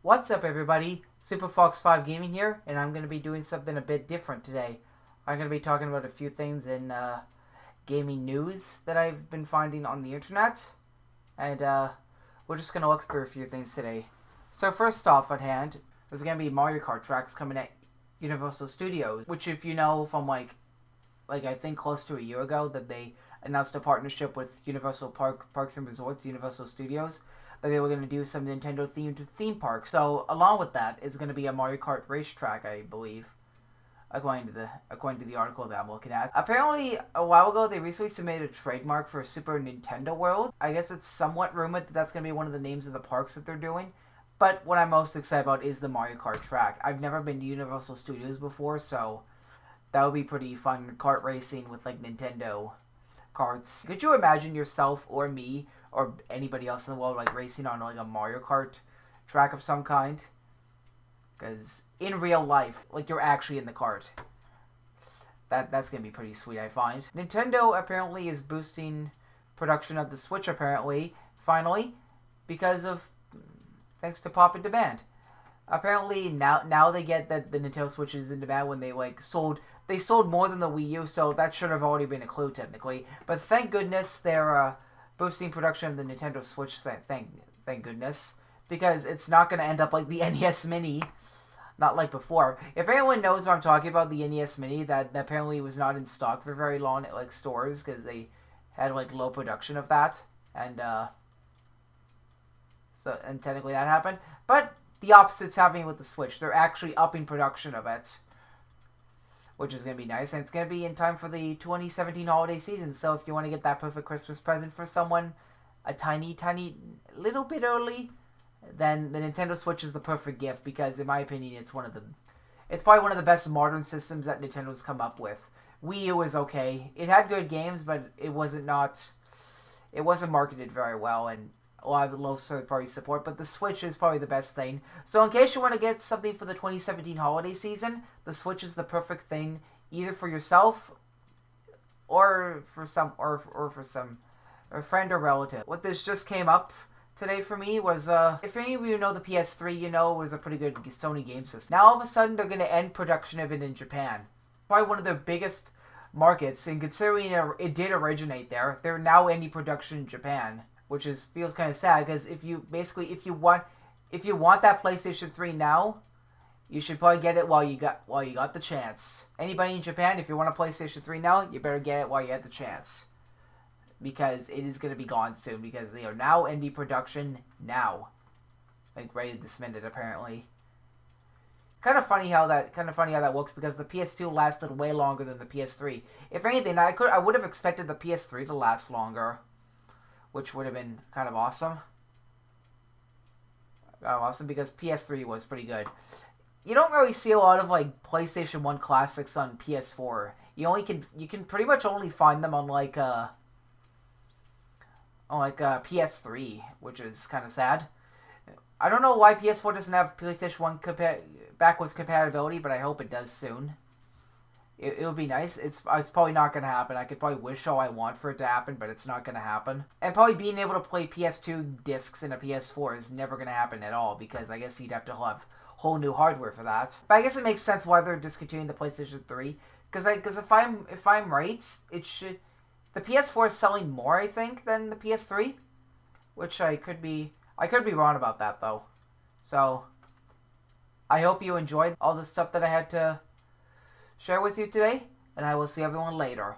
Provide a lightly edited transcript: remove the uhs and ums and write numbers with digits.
What's up everybody, SUPERFOX5 Gaming here, and I'm going to be doing something a bit different today. I'm going to be talking about a few things in gaming news that I've been finding on the internet, and we're just going to look through a few things today. So first off at hand, there's going to be Mario Kart tracks coming at Universal Studios, which if you know from like I think close to a year ago that they announced a partnership with Universal Parks and Resorts, Universal Studios, that they were going to do some Nintendo themed theme parks. So along with that, it's going to be a Mario Kart racetrack, I believe, according to the article that I'm looking at. Apparently, a while ago, they recently submitted a trademark for Super Nintendo World. I guess it's somewhat rumored that that's going to be one of the names of the parks that they're doing. But what I'm most excited about is the Mario Kart track. I've never been to Universal Studios before, so that would be pretty fun, kart racing with like Nintendo karts. Could you imagine yourself or me or anybody else in the world like racing on like a Mario Kart track of some kind? Because in real life, like you're actually in the kart. That's gonna be pretty sweet, I find. Nintendo apparently is boosting production of the Switch finally, because of thanks to pop in demand. Apparently now they get that the Nintendo Switch is in demand when they sold more than the Wii U, so that should have already been a clue technically. But thank goodness they're boosting production of the Nintendo Switch. Thank goodness, because it's not going to end up like the NES Mini, not like before. If anyone knows what I'm talking about, the NES Mini that apparently was not in stock for very long at like stores because they had like low production of that, and technically that happened, but the opposite's happening with the Switch. They're actually upping production of it, which is going to be nice. And it's going to be in time for the 2017 holiday season. So if you want to get that perfect Christmas present for someone a tiny little bit early, then the Nintendo Switch is the perfect gift, because in my opinion, it's probably one of the best modern systems that Nintendo's come up with. Wii U was okay. It had good games, but it wasn't marketed very well, and a lot of low third-party support, but the Switch is probably the best thing. So in case you want to get something for the 2017 holiday season, the Switch is the perfect thing, either for yourself or for a friend or relative. What this just came up today for me was, if any of you know the PS3, you know it was a pretty good Sony game system. Now all of a sudden they're going to end production of it in Japan. Probably one of their biggest markets, and considering it did originate there, they're now ending production in Japan. Which feels kind of sad, because if you want that PlayStation 3 now, you should probably get it while you got the chance. Anybody in Japan, if you want a PlayStation 3 now, you better get it while you have the chance, because it is going to be gone soon, because they are now ending production now, like right this minute apparently. Kind of funny how that works, because the PS2 lasted way longer than the PS3. If anything, I would have expected the PS3 to last longer, which would have been kind of awesome. Because PS3 was pretty good. You don't really see a lot of like PlayStation 1 classics on PS4. You can pretty much only find them on like PS3, which is kind of sad. I don't know why PS4 doesn't have PlayStation 1 backwards compatibility, but I hope it does soon. It would be nice. It's probably not going to happen. I could probably wish all I want for it to happen, but it's not going to happen. And probably being able to play PS2 discs in a PS4 is never going to happen at all, because I guess you'd have to have whole new hardware for that. But I guess it makes sense why they're discontinuing the PlayStation 3, because if I'm right, the PS4 is selling more, I think, than the PS3, which I could be wrong about that though. So I hope you enjoyed all the stuff that I had to share with you today, and I will see everyone later.